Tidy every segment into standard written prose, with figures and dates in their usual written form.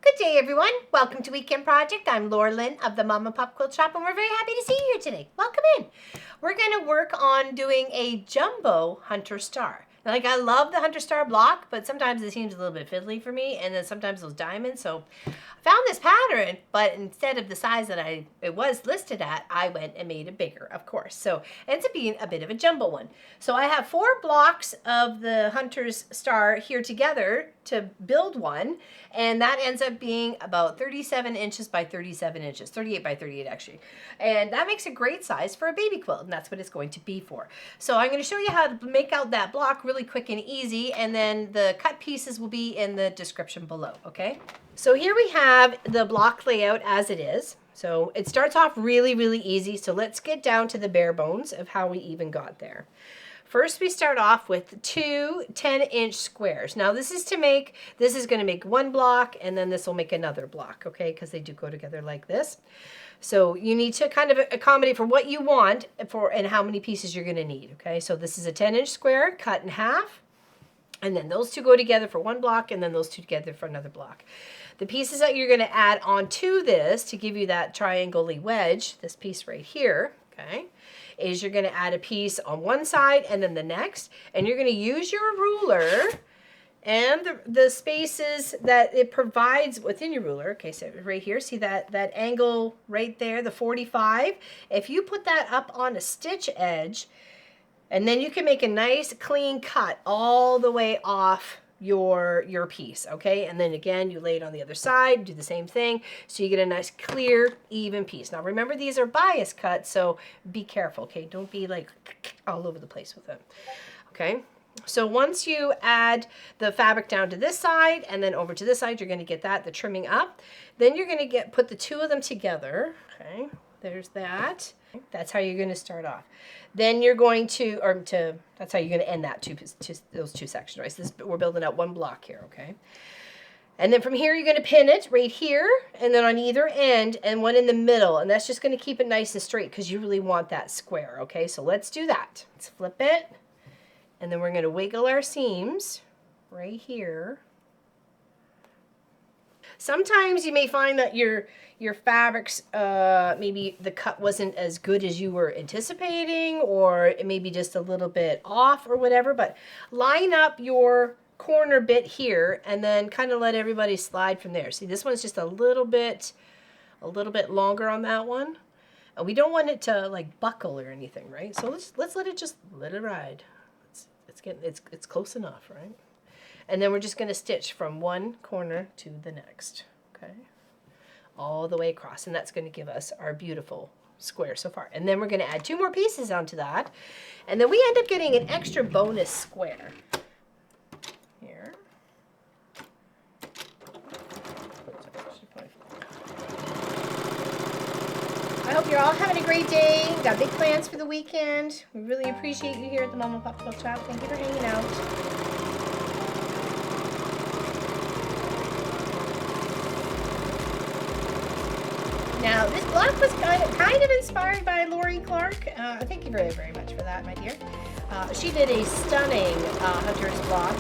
Good day, everyone. Welcome to Weekend Project. I'm Laura Lynn of the Mom and Pop Quilt Shop, and we're very happy to see you here today. Welcome in. We're going to work on doing a jumbo hunter star. Like, I love the hunter star block, but sometimes it seems a little bit fiddly for me, and then sometimes those diamonds. So I found this pattern, but instead of the size that it was listed at, I went and made it bigger, of course. So it ends up being a bit of a jumbo one. So I have 4 blocks of the hunter's star here together to build one, and that ends up being about 37 inches by 37 inches, 38 by 38 actually. And that makes a great size for a baby quilt, and that's what it's going to be for. So I'm going to show you how to make out that block really quick and easy, and then the cut pieces will be in the description below, okay? So here we have the block layout as it is. So it starts off really, really easy. So let's get down to the bare bones of how we even got there. First, we start off with 2 10-inch squares. Now this is going to make one block, and then this will make another block, okay? Because they do go together like this. So you need to kind of accommodate for what you want and how many pieces you're going to need, okay? So this is a 10-inch square cut in half, and then those 2 go together for one block, and then those 2 together for another block. The pieces that you're going to add onto this to give you that triangle-y wedge, this piece right here, okay, is you're going to add a piece on one side and then the next, and you're going to use your ruler and the spaces that it provides within your ruler. Okay, so right here, see that angle right there, the 45? If you put that up on a stitch edge, and then you can make a nice clean cut all the way off your piece, okay? And then again, you lay it on the other side, do the same thing, so you get a nice clear, even piece. Now remember, these are bias cuts, so be careful, okay? Don't be like all over the place with them, okay? So once you add the fabric down to this side and then over to this side, you're going to get the trimming up. Then you're going to put the 2 of them together, okay? There's that. That's how you're going to start off. Then you're going to, that's how you're going to end those 2 sections, right? So we're building out one block here, okay? And then from here, you're going to pin it right here, and then on either end, and one in the middle. And that's just going to keep it nice and straight because you really want that square, okay? So let's do that. Let's flip it, and then we're going to wiggle our seams right here. Sometimes you may find that your fabrics, maybe the cut wasn't as good as you were anticipating, or it may be just a little bit off or whatever, but line up your corner bit here and then kind of let everybody slide from there. See, this one's just a little bit longer on that one. And we don't want it to like buckle or anything, right? So let's let it ride. It's close enough, right? And then we're just going to stitch from one corner to the next, okay? All the way across, and that's going to give us our beautiful square so far. And then we're going to add 2 more pieces onto that, and then we end up getting an extra bonus square. Here. I hope you're all having a great day. Got big plans for the weekend. We really appreciate you here at the Mom and Pop Quilt Shop. Thank you for hanging out. Now, this block was kind of inspired by Lori Clark. Thank you very, very much for that, my dear. She did a stunning hunter's block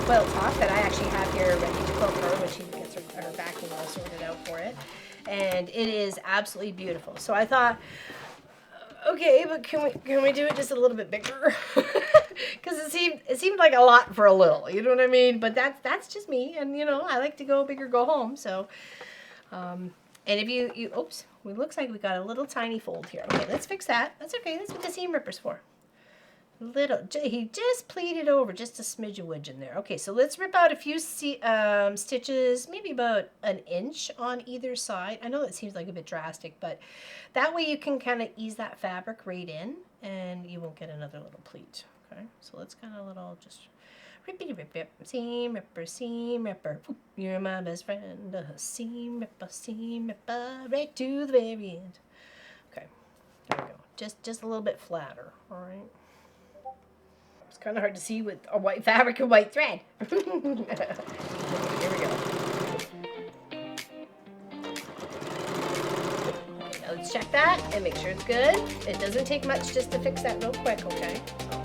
quilt top that I actually have here ready to quilt her when she gets her backing all sorted out for it. And it is absolutely beautiful. So I thought, okay, but can we do it just a little bit bigger? Because it seemed like a lot for a little, you know what I mean? But that's just me, and you know, I like to go big or go home. So. And if you oops, it looks like we got a little tiny fold here. Okay, let's fix that. That's okay. That's what the seam ripper's for. He just pleated over just a smidge of wedge in there. Okay, so let's rip out a few stitches, maybe about 1 inch on either side. I know that seems like a bit drastic, but that way you can kind of ease that fabric right in, and you won't get another little pleat. Okay, so let's kind of just rippity rip rip, seam ripper, oop, you're my best friend, seam ripper, right to the very end. Okay, there we go. Just a little bit flatter, all right? It's kind of hard to see with a white fabric and white thread. Here we go. Okay, now let's check that and make sure it's good. It doesn't take much just to fix that real quick, okay? Okay.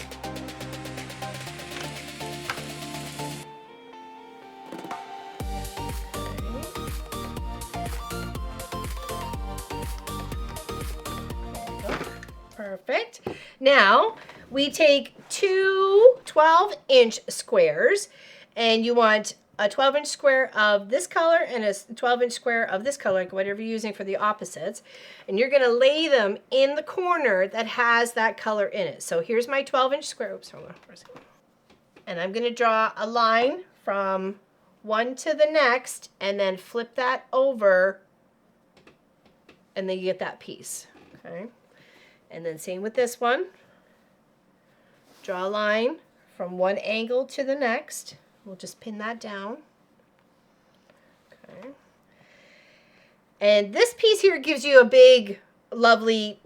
Perfect. Now we take two 12-inch squares, and you want a 12-inch square of this color and a 12-inch square of this color, whatever you're using for the opposites. And you're going to lay them in the corner that has that color in it. So here's my 12-inch square. Oops, hold on for a second. And I'm going to draw a line from one to the next and then flip that over, and then you get that piece. Okay. And then same with this one. Draw a line from one angle to the next. We'll just pin that down. Okay. And this piece here gives you a big, lovely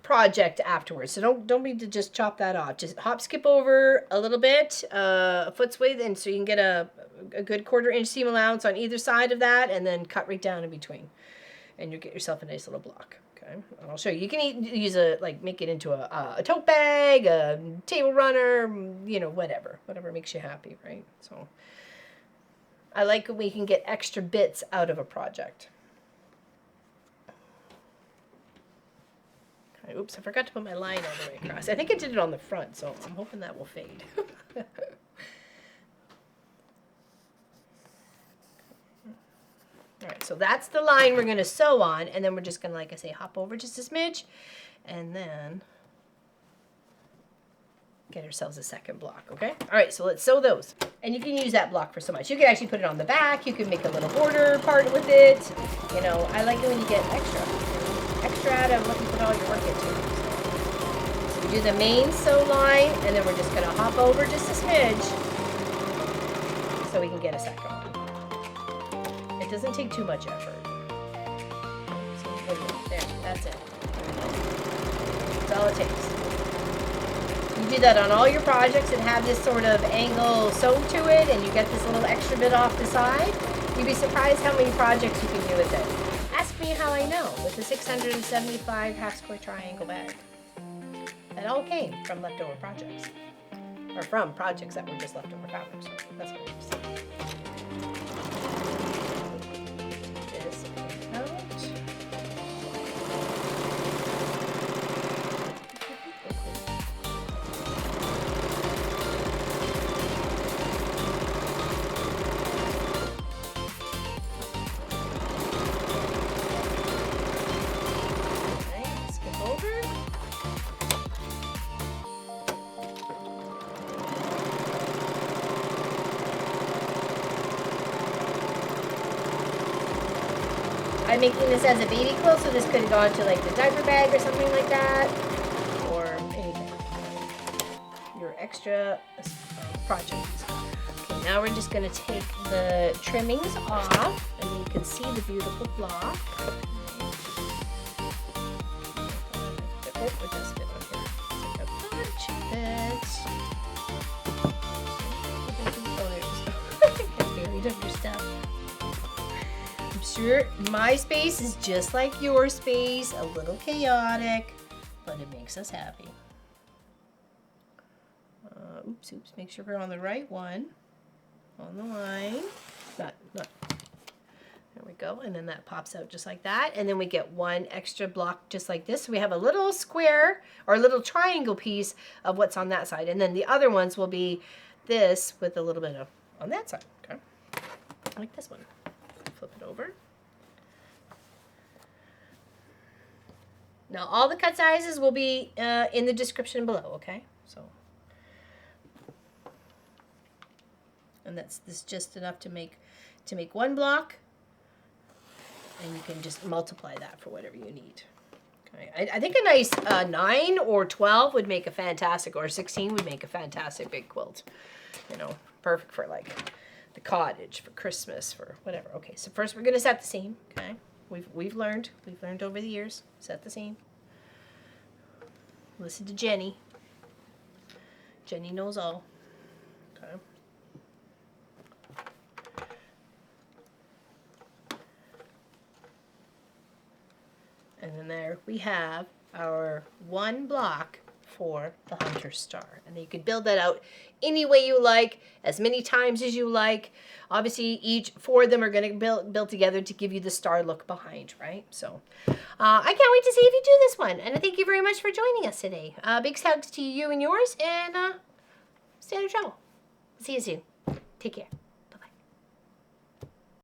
project afterwards. So don't need to just chop that off. Just hop skip over a little bit, a foot's width, and so you can get a good 1/4 inch seam allowance on either side of that, and then cut right down in between. And you'll get yourself a nice little block. Okay, and I'll show you. You can use make it into a tote bag, a table runner, you know, whatever makes you happy, right? So I like when we can get extra bits out of a project. Okay, oops, I forgot to put my line all the way across. I think I did it on the front, so I'm hoping that will fade. All right, so that's the line we're going to sew on, and then we're just going to, like I say, hop over just a smidge, and then get ourselves a second block, okay? All right, so let's sew those. And you can use that block for so much. You can actually put it on the back. You can make a little border part with it. You know, I like it when you get extra out of what you put all your work into. So we do the main sew line, and then we're just going to hop over just a smidge so we can get a second one. It doesn't take too much effort. So, there, that's it. That's all it takes. You do that on all your projects and have this sort of angle sewn to it, and you get this little extra bit off the side. You'd be surprised how many projects you can do with it. Ask me how I know with the 675 half square triangle bag. That all came from leftover projects. Or from projects that were just leftover fabric. So that's what it is. I'm making this as a baby quilt, so this could have gone to like the diaper bag or something like that, or anything. Your extra projects. Okay, now we're just going to take the trimmings off, and you can see the beautiful block. Oh, it does fit on here. Take a bunch of bits. Oh, there it is. Get buried under stuff. Sure, my space is just like your space, a little chaotic, but it makes us happy. Oops, make sure we're on the right one, on the line. Not. There we go, and then that pops out just like that, and then we get one extra block just like this. So we have a little square or a little triangle piece of what's on that side, and then the other ones will be this with a little bit of on that side. Okay, like this one. Flip it over. Now all the cut sizes will be in the description below, okay? So, and this just enough to make one block, and you can just multiply that for whatever you need. Okay, I think a nice 9 or 12 would make a fantastic, or 16 would make a fantastic big quilt. You know, perfect for like the cottage, for Christmas, for whatever. Okay, so first we're gonna set the seam. Okay, we've learned over the years. Set the seam. Listen to Jenny. Jenny knows all. Okay. And then there we have our one block for the hunter star. And you can build that out any way you like, as many times as you like. Obviously, each 4 of them are going to build together to give you the star look behind, right? So I can't wait to see if you do this one. And thank you very much for joining us today. Big hugs to you and yours, and stay out of trouble. See you soon. Take care.